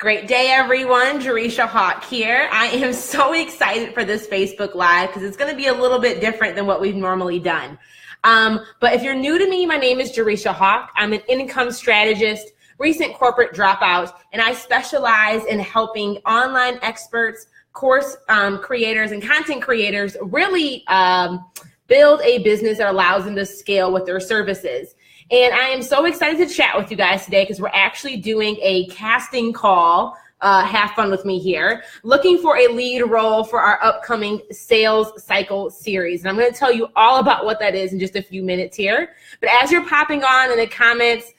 Great day, everyone. Jerisha Hawk here. I am so excited for this Facebook Live because it's going to be a little bit different than what we've normally done. But if you're new to me, my name is Jerisha Hawk. I'm an income strategist, recent corporate dropout, and I specialize in helping online experts, course creators, and content creators really build a business that allows them to scale with their services. And I am so excited to chat with you guys today because we're actually doing a casting call. Have fun with me here. Looking for a lead role for our upcoming sales cycle series. And I'm going to tell you all about what that is in just a few minutes here. But as you're popping on in the comments,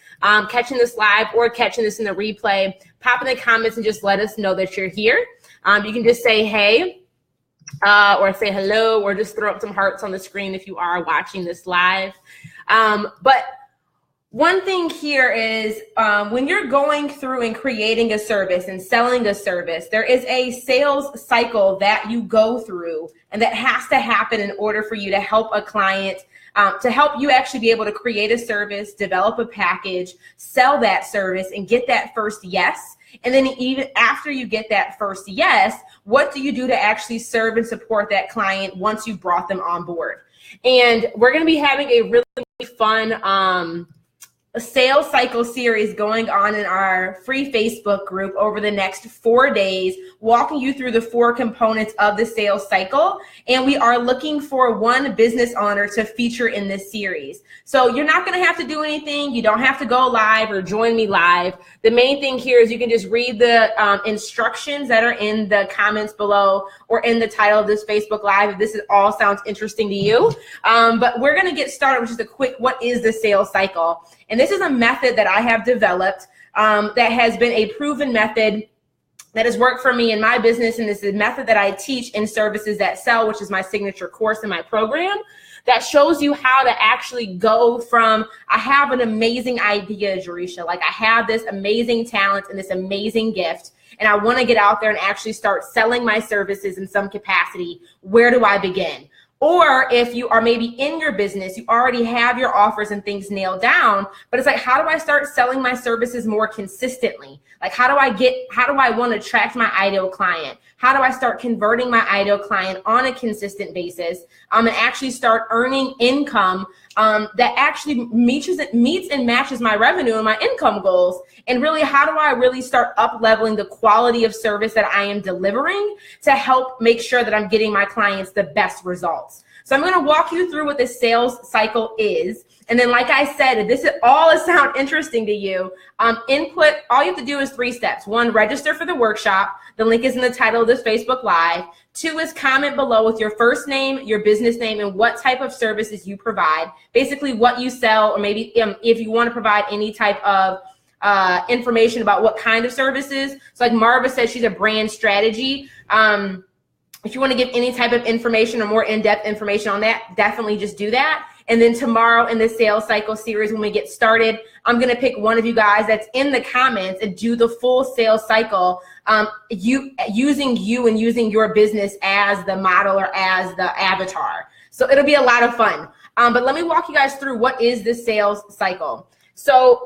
catching this live or catching this in the replay, pop in the comments and just let us know that you're here. You can just say hey or say hello or just throw up some hearts on the screen if you are watching this live. But one thing here is when you're going through and creating a service and selling a service, there is a sales cycle that you go through and that has to happen in order for you to help a client, to help you actually be able to create a service, develop a package, sell that service, and get that first yes. And then even after you get that first yes, what do you do to actually serve and support that client once you've brought them on board? And we're going to be having a really fun a sales cycle series going on in our free Facebook group over the next 4 days, walking you through the 4 components of the sales cycle. And we are looking for one business owner to feature in this series. So you're not going to have to do anything. You don't have to go live or join me live. The main thing here is you can just read the instructions that are in the comments below or in the title of this Facebook Live if this all sounds interesting to you. But we're going to get started with just a quick, what is the sales cycle? And this is a method that I have developed that has been a proven method that has worked for me in my business. And this is a method that I teach in Services That Sell, which is my signature course in my program that shows you how to actually go from, I have an amazing idea, Jerisha, like I have this amazing talent and this amazing gift, and I want to get out there and actually start selling my services in some capacity. Where do I begin? Or if you are maybe in your business, you already have your offers and things nailed down, but it's like, how do I start selling my services more consistently? Like, how do I want to attract my ideal client? How do I start converting my ideal client on a consistent basis and actually start earning income that actually meets and matches my revenue and my income goals? And really, how do I really start up leveling the quality of service that I am delivering to help make sure that I'm getting my clients the best results? So I'm going to walk you through what the sales cycle is. And then, like I said, if this all sound interesting to you, input, all you have to do is 3 steps. 1, register for the workshop. The link is in the title of this Facebook Live. 2 is comment below with your first name, your business name, and what type of services you provide. Basically what you sell, or maybe if you want to provide any type of information about what kind of services. So like Marva said, she's a brand strategy. If you want to give any type of information or more in-depth information on that, definitely just do that. And then tomorrow in the sales cycle series, when we get started, I'm going to pick one of you guys that's in the comments and do the full sales cycle, using you and using your business as the model or as the avatar. So it'll be a lot of fun. But let me walk you guys through what is the sales cycle. So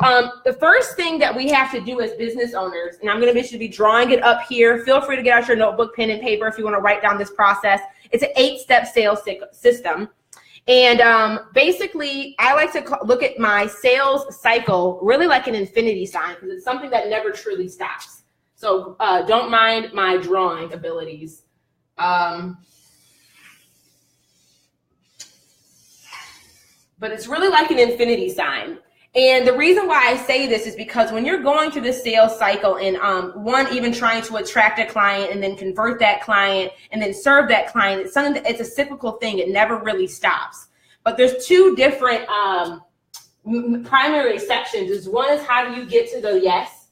the first thing that we have to do as business owners, and I'm going to be drawing it up here. Feel free to get out your notebook, pen, and paper if you want to write down this process. It's an 8-step sales system. And basically, I like to look at my sales cycle really like an infinity sign because it's something that never truly stops. So don't mind my drawing abilities. But it's really like an infinity sign. And the reason why I say this is because when you're going through the sales cycle and even trying to attract a client and then convert that client and then serve that client, it's something that it's a cyclical thing. It never really stops. But there's 2 different primary sections. One is how do you get to the yes?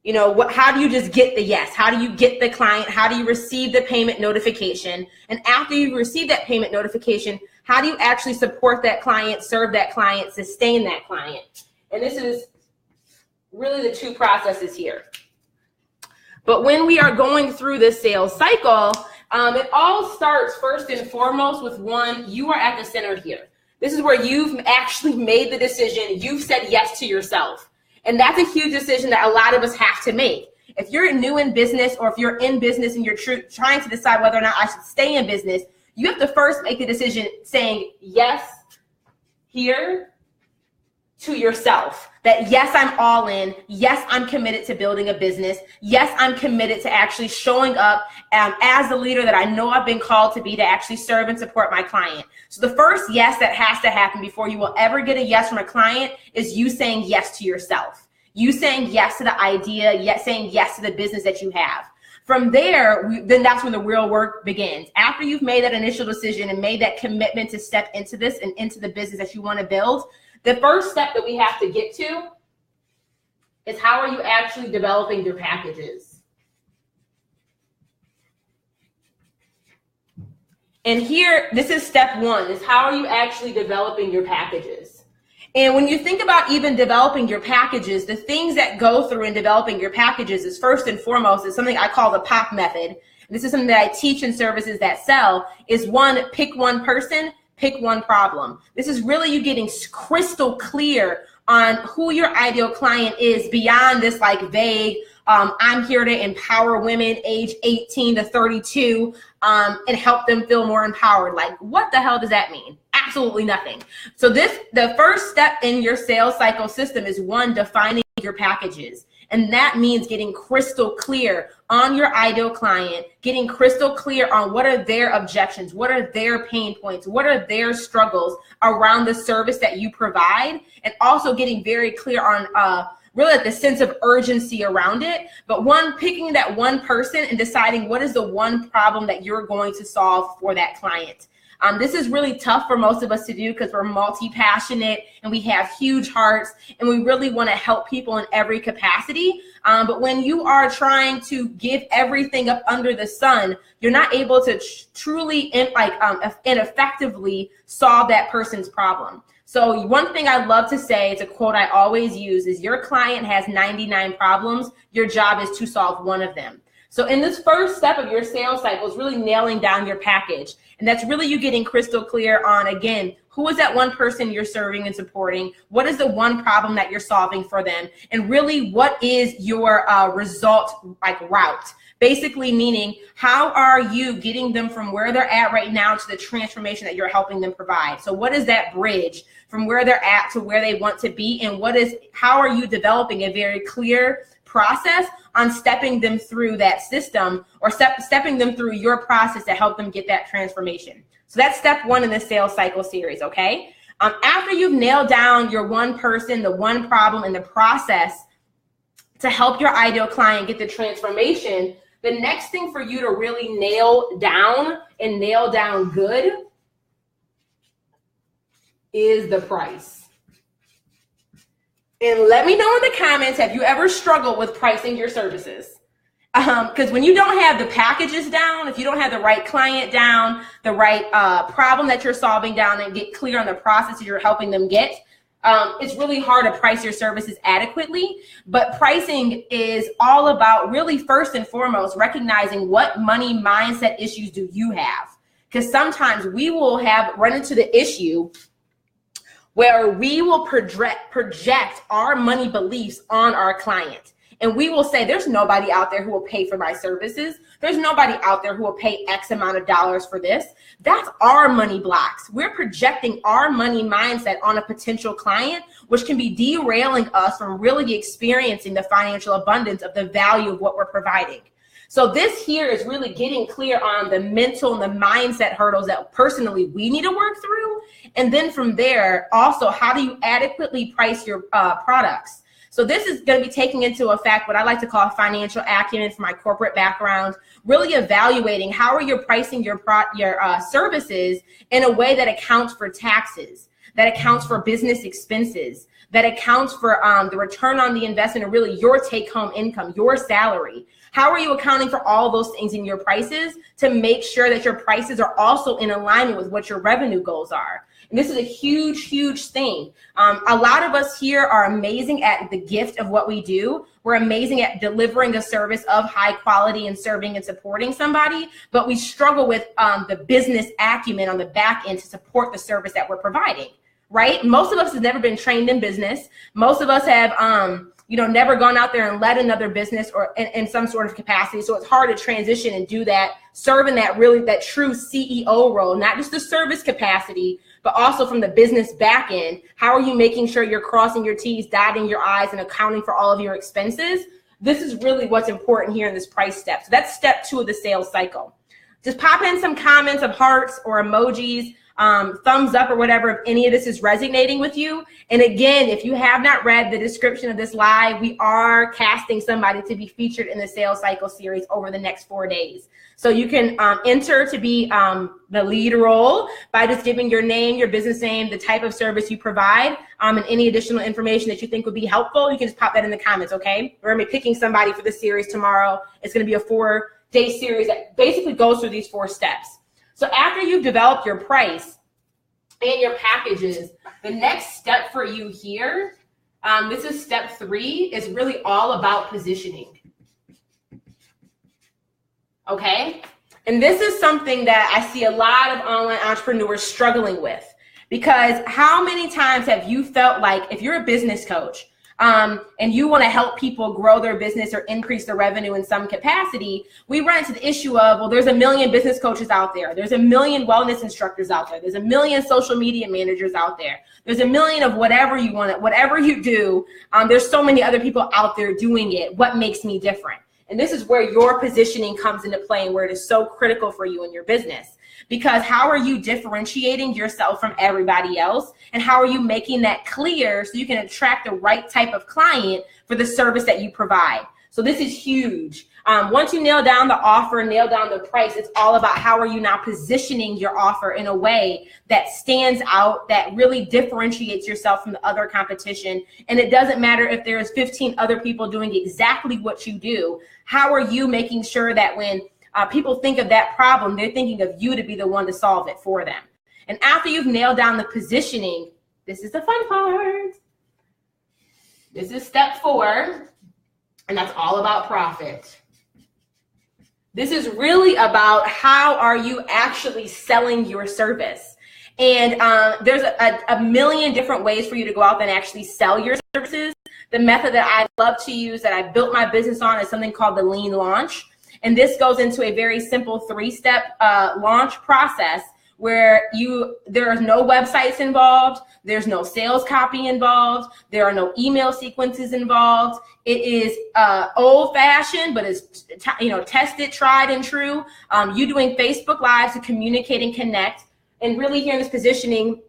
You know, how do you just get the yes? How do you get the client? How do you receive the payment notification? And after you receive that payment notification, how do you actually support that client, serve that client, sustain that client? And this is really the 2 processes here. But when we are going through this sales cycle, it all starts first and foremost with you are at the center here. This is where you've actually made the decision. You've said yes to yourself. And that's a huge decision that a lot of us have to make. If you're new in business, or if you're in business and you're trying to decide whether or not I should stay in business, you have to first make the decision saying yes here to yourself. That yes, I'm all in. Yes, I'm committed to building a business. Yes, I'm committed to actually showing up as the leader that I know I've been called to be, to actually serve and support my client. So the first yes that has to happen before you will ever get a yes from a client is you saying yes to yourself. You saying yes to the idea, yes, saying yes to the business that you have. From there, then that's when the real work begins. After you've made that initial decision and made that commitment to step into this and into the business that you want to build, the first step that we have to get to is how are you actually developing your packages? And here, this is step one, is how are you actually developing your packages? And when you think about even developing your packages, the things that go through in developing your packages is first and foremost is something I call the POP method. And this is something that I teach in services that sell, is one, pick one person, pick one problem. This is really you getting crystal clear on who your ideal client is beyond this like vague, I'm here to empower women age 18 to 32 and help them feel more empowered. Like, what the hell does that mean? Absolutely nothing. So the first step in your sales cycle system is one, defining your packages. And that means getting crystal clear on your ideal client, getting crystal clear on what are their objections, what are their pain points, what are their struggles around the service that you provide, and also getting very clear on really like the sense of urgency around it. But one, picking that one person and deciding what is the one problem that you're going to solve for that client. This is really tough for most of us to do because we're multi-passionate and we have huge hearts and we really want to help people in every capacity. But when you are trying to give everything up under the sun, you're not able to truly and effectively solve that person's problem. So one thing I love to say, it's a quote I always use, is your client has 99 problems. Your job is to solve one of them. So in this first step of your sales cycle is really nailing down your package. And that's really you getting crystal clear on, again, who is that one person you're serving and supporting? What is the one problem that you're solving for them? And really, what is your result route? Basically meaning, how are you getting them from where they're at right now to the transformation that you're helping them provide? So what is that bridge from where they're at to where they want to be? And how are you developing a very clear process on stepping them through that system, or stepping them through your process to help them get that transformation? So that's step one in the sales cycle series, okay? After you've nailed down your one person, the one problem, and the process to help your ideal client get the transformation, the next thing for you to really nail down and nail down good is the price. And let me know in the comments, have you ever struggled with pricing your services? Because when you don't have the packages down, if you don't have the right client down, the right problem that you're solving down, and get clear on the process that you're helping them get, it's really hard to price your services adequately. But pricing is all about really first and foremost recognizing what money mindset issues do you have. Because sometimes we will run into the issue where we will project our money beliefs on our client. And we will say, there's nobody out there who will pay for my services. There's nobody out there who will pay X amount of dollars for this. That's our money blocks. We're projecting our money mindset on a potential client, which can be derailing us from really experiencing the financial abundance of the value of what we're providing. So this here is really getting clear on the mental and the mindset hurdles that personally we need to work through. And then from there, also, how do you adequately price your products? So this is going to be taking into effect what I like to call financial acumen from my corporate background, really evaluating how are you pricing your services in a way that accounts for taxes, that accounts for business expenses, that accounts for the return on the investment, and really your take-home income, your salary. How are you accounting for all those things in your prices to make sure that your prices are also in alignment with what your revenue goals are? And this is a huge, huge thing. A lot of us here are amazing at the gift of what we do. We're amazing at delivering a service of high quality and serving and supporting somebody, but we struggle with the business acumen on the back end to support the service that we're providing, right? Most of us have never been trained in business. Most of us have never gone out there and led another business or in some sort of capacity. So it's hard to transition and do that, serving that true CEO role, not just the service capacity, but also from the business back end. How are you making sure you're crossing your T's, dotting your I's, and accounting for all of your expenses? This is really what's important here in this price step. So that's step 2 of the sales cycle. Just pop in some comments of hearts or emojis, thumbs up or whatever, if any of this is resonating with you. And again, if you have not read the description of this live, we are casting somebody to be featured in the sales cycle series over the next 4 days. So you can enter to be the lead role by just giving your name, your business name, the type of service you provide, and any additional information that you think would be helpful. You can just pop that in the comments, okay? We're gonna be picking somebody for this series tomorrow. It's gonna be a 4-day series that basically goes through these 4 steps. So after you've developed your price and your packages, the next step for you here, this is step 3, is really all about positioning. Okay? And this is something that I see a lot of online entrepreneurs struggling with, because how many times have you felt like if you're a business coach and you want to help people grow their business or increase their revenue in some capacity, we run into the issue of, well, there's a million business coaches out there. There's a million wellness instructors out there. There's a million social media managers out there. There's a million of whatever you want, whatever you do. There's so many other people out there doing it. What makes me different? And this is where your positioning comes into play and where it is so critical for you in your business. Because how are you differentiating yourself from everybody else? And how are you making that clear so you can attract the right type of client for the service that you provide? So this is huge. Once you nail down the offer, nail down the price, it's all about how are you now positioning your offer in a way that stands out, that really differentiates yourself from the other competition. And it doesn't matter if there's 15 other people doing exactly what you do. How are you making sure that when people think of that problem, they're thinking of you to be the one to solve it for them? And after you've nailed down the positioning, this is the fun part. This is step 4, and that's all about profit. This is really about how are you actually selling your service. And there's a million different ways for you to go out and actually sell your services. The method that I love to use, that I built my business on, is something called the lean launch. And this goes into a very simple 3-step launch process where there are no websites involved, there's no sales copy involved, there are no email sequences involved. It is old-fashioned, but it's tested, tried, and true. You doing Facebook Lives to communicate and connect, and really here in this positioning,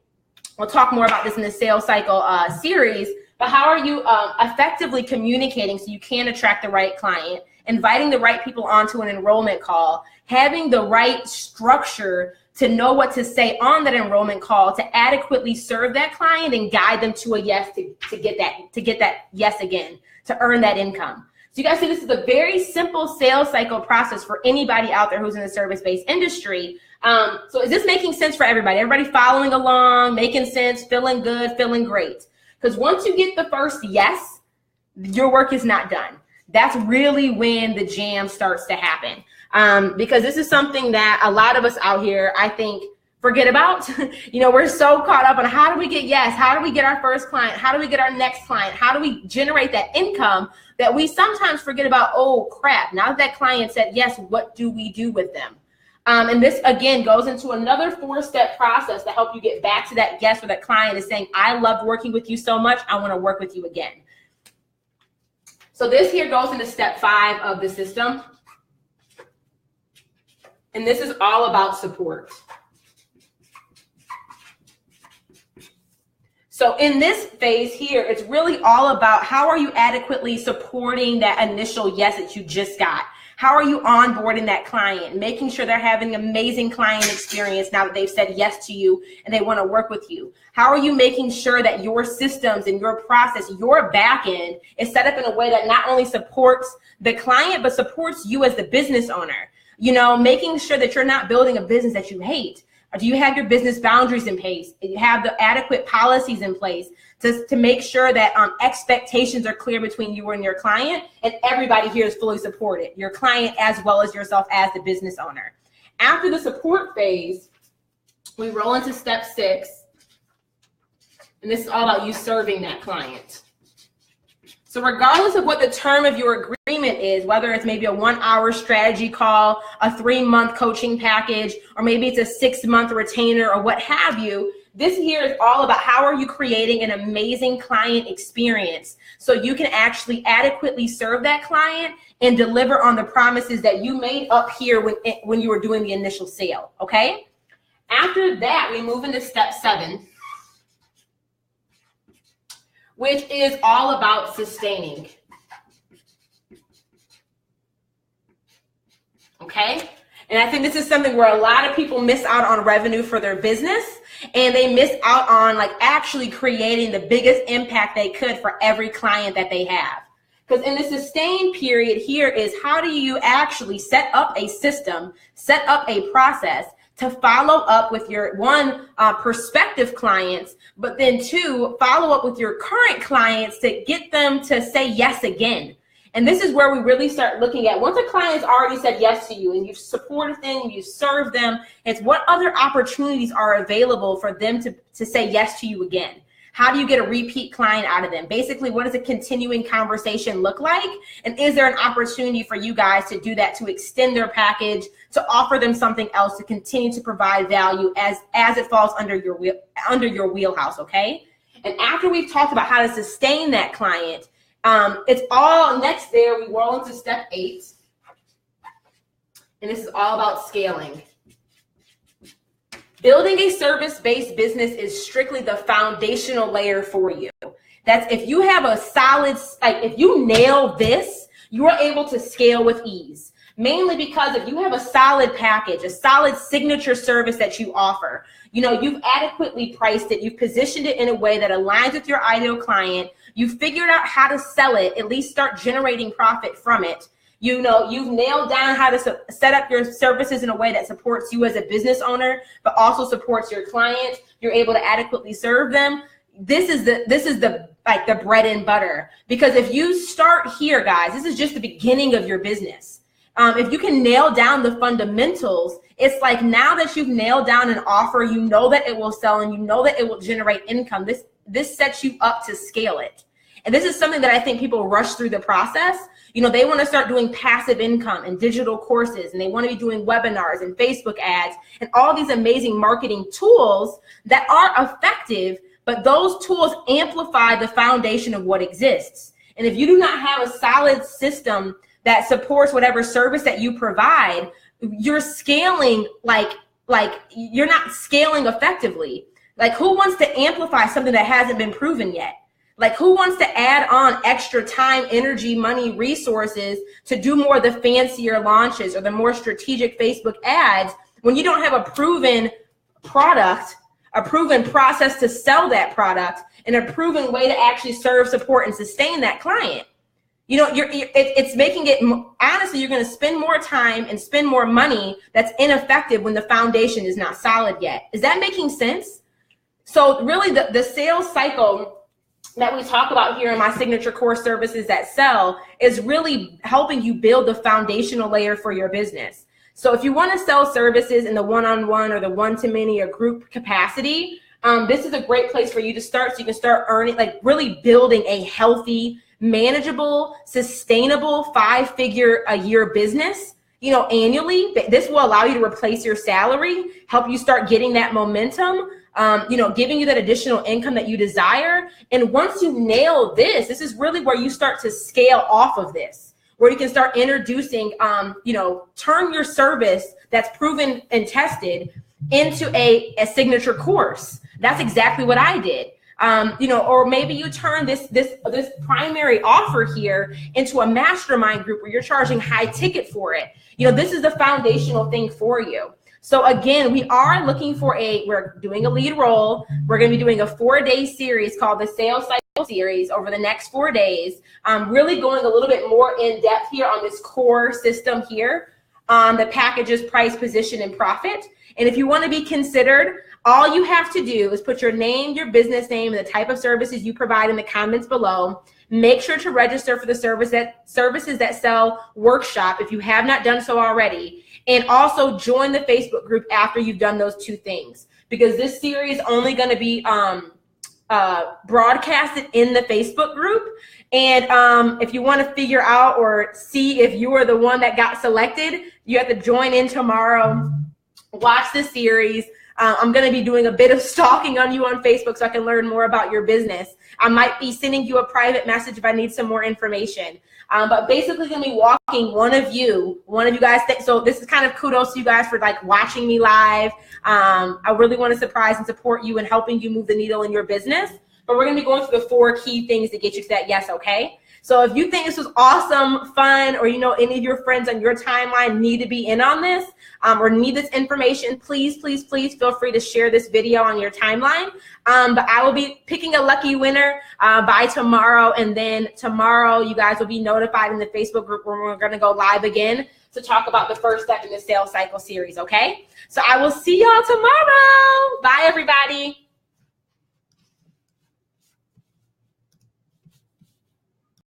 we'll talk more about this in the sales cycle series. But how are you effectively communicating so you can attract the right client, inviting the right people onto an enrollment call, having the right structure to know what to say on that enrollment call to adequately serve that client and guide them to a yes to get that yes again, to earn that income. So you guys see, this is a very simple sales cycle process for anybody out there who's in the service-based industry. So is this making sense for everybody? Everybody following along, making sense, feeling good, feeling great? Because once you get the first yes, your work is not done. That's really when the jam starts to happen. Because this is something that a lot of us out here, I think, forget about. We're so caught up on how do we get yes? How do we get our first client? How do we get our next client? How do we generate that income that we sometimes forget about? Oh, crap. Now that client said yes, what do we do with them? And this, again, goes into another 4-step process to help you get back to that yes, where that client is saying, I loved working with you so much, I want to work with you again. So this here goes into step 5 of the system. And this is all about support. So in this phase here, it's really all about how are you adequately supporting that initial yes that you just got? How are you onboarding that client, making sure they're having an amazing client experience now that they've said yes to you and they want to work with you? How are you making sure that your systems and your process, your back end, is set up in a way that not only supports the client, but supports you as the business owner? Making sure that you're not building a business that you hate. Do you have your business boundaries in place? Do you have the adequate policies in place to make sure that expectations are clear between you and your client, and everybody here is fully supported, your client as well as yourself as the business owner? After the support phase, we roll into step 6, and this is all about you serving that client. So regardless of what the term of your agreement is, whether it's maybe a 1-hour strategy call, a 3-month coaching package, or maybe it's a 6-month retainer or what have you, this here is all about how are you creating an amazing client experience so you can actually adequately serve that client and deliver on the promises that you made up here when you were doing the initial sale, okay? After that, we move into step 7, which is all about sustaining. Okay? And I think this is something where a lot of people miss out on revenue for their business, and they miss out on like actually creating the biggest impact they could for every client that they have. Because in the sustain period here is how do you actually set up a system, set up a process to follow up with your prospective clients, but then 2, follow up with your current clients to get them to say yes again. And this is where we really start looking at, once a client's already said yes to you and you've supported them, you've served them, it's what other opportunities are available for them to say yes to you again. How do you get a repeat client out of them? Basically, what does a continuing conversation look like? And is there an opportunity for you guys to do that, to extend their package, to offer them something else, to continue to provide value as it falls under your wheelhouse, okay? And after we've talked about how to sustain that client, it's all next there, we roll into step 8. And this is all about scaling. Building a service-based business is strictly the foundational layer for you. That's if you have a solid, like if you nail this, you are able to scale with ease. Mainly because if you have a solid package, a solid signature service that you offer, you know, you've adequately priced it, you've positioned it in a way that aligns with your ideal client, you've figured out how to sell it, at least start generating profit from it. You know, you've nailed down how to set up your services in a way that supports you as a business owner, but also supports your client. You're able to adequately serve them. This is the like the bread and butter. Because if you start here, guys, this is just the beginning of your business. If you can nail down the fundamentals, it's like now that you've nailed down an offer, you know that it will sell and you know that it will generate income. This sets you up to scale it. And this is something that I think people rush through the process. You know, they want to start doing passive income and digital courses, and they want to be doing webinars and Facebook ads and all these amazing marketing tools that are effective, but those tools amplify the foundation of what exists. And if you do not have a solid system that supports whatever service that you provide, you're scaling like you're not scaling effectively. Like, who wants to amplify something that hasn't been proven yet? Like, who wants to add on extra time, energy, money, resources to do more of the fancier launches or the more strategic Facebook ads when you don't have a proven product, a proven process to sell that product, and a proven way to actually serve, support, and sustain that client? You know, it's making it, honestly, you're going to spend more time and spend more money that's ineffective when the foundation is not solid yet. Is that making sense? So really the sales cycle that we talk about here in my signature core services that sell is really helping you build the foundational layer for your business. So if you want to sell services in the one-on-one or the one-to-many or group capacity, this is a great place for you to start, so you can start earning, like really building a healthy, manageable, sustainable 5-figure-a-year business, you know, annually. This will allow you to replace your salary, help you start getting that momentum, you know, giving you that additional income that you desire. And once you nail this, this is really where you start to scale off of this, where you can start introducing, you know, turn your service that's proven and tested into a signature course. That's exactly what I did. You know, or maybe you turn this primary offer here into a mastermind group where you're charging high ticket for it. You know, this is the foundational thing for you. So again, we are looking for we're doing a lead role. We're going to be doing a 4-day series called the Sales Cycle Series over the next 4 days. Really going a little bit more in depth here on this core system here, the packages, price, position, and profit. And if you want to be considered, all you have to do is put your name, your business name, and the type of services you provide in the comments below. Make sure to register for the Services That Sell workshop if you have not done so already. And also join the Facebook group after you've done those 2 things, because this series is only going to be broadcasted in the Facebook group. And if you want to figure out or see if you are the one that got selected, you have to join in tomorrow, watch the series. I'm going to be doing a bit of stalking on you on Facebook so I can learn more about your business. I might be sending you a private message if I need some more information. But basically going to be walking one of you guys. So this is kind of kudos to you guys for like watching me live. I really want to surprise and support you in helping you move the needle in your business. But we're going to be going through the 4 key things to get you to that yes, okay? So if you think this was awesome, fun, or you know any of your friends on your timeline need to be in on this or need this information, please, please, please feel free to share this video on your timeline. But I will be picking a lucky winner by tomorrow. And then tomorrow, you guys will be notified in the Facebook group where we're going to go live again to talk about the first step in the sales cycle series, okay? So I will see y'all tomorrow. Bye, everybody.